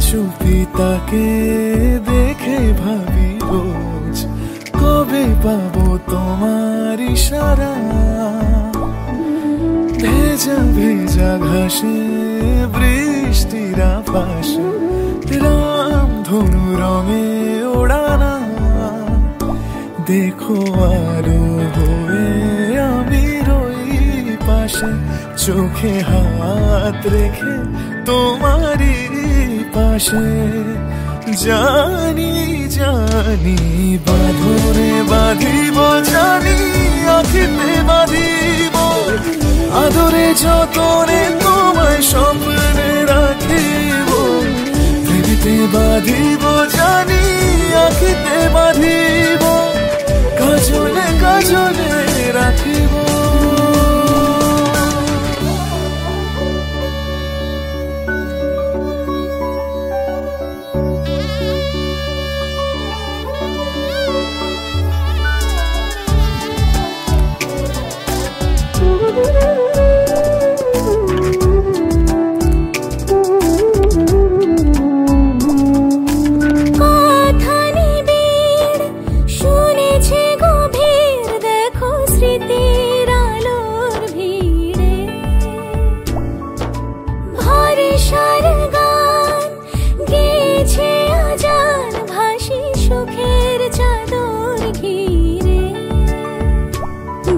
চুপি তাকে দেখে ভাবি রোজ, কবে পাবো তোমার ইশারা। ভেজা ভেজা ঘাসে বৃষ্টির পাশে রামধনু রঙে ওড়ানা। দেখো আলো হয়ে আমি রই পাশে, চোখে হাত রেখে তোমারই পাশে। জানি জানি বাঁধরে বাঁধিব, জানি আখিতে বাঁধিব, আদরে যতনে তোমায় স্বপ্নে রাখিব। হৃদিতে বাঁধিব, জানি আখিতে বাঁধিব, কাজলে কাজলে রাখিব।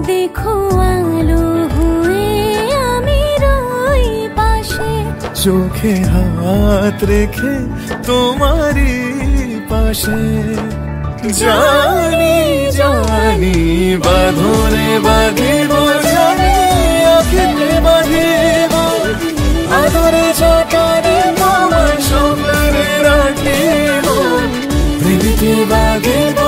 দেখো আলো হয়ে আমি রই পাশে, চোখে হাত রেখে তোমারই পাশে। জানি জানি বাঁধরে বাঁধিব, জানি আখিতে বাঁধিব, আদরে যতনে তোমায় স্বপ্নে রাখিব। হৃদিতে বাঁধিব,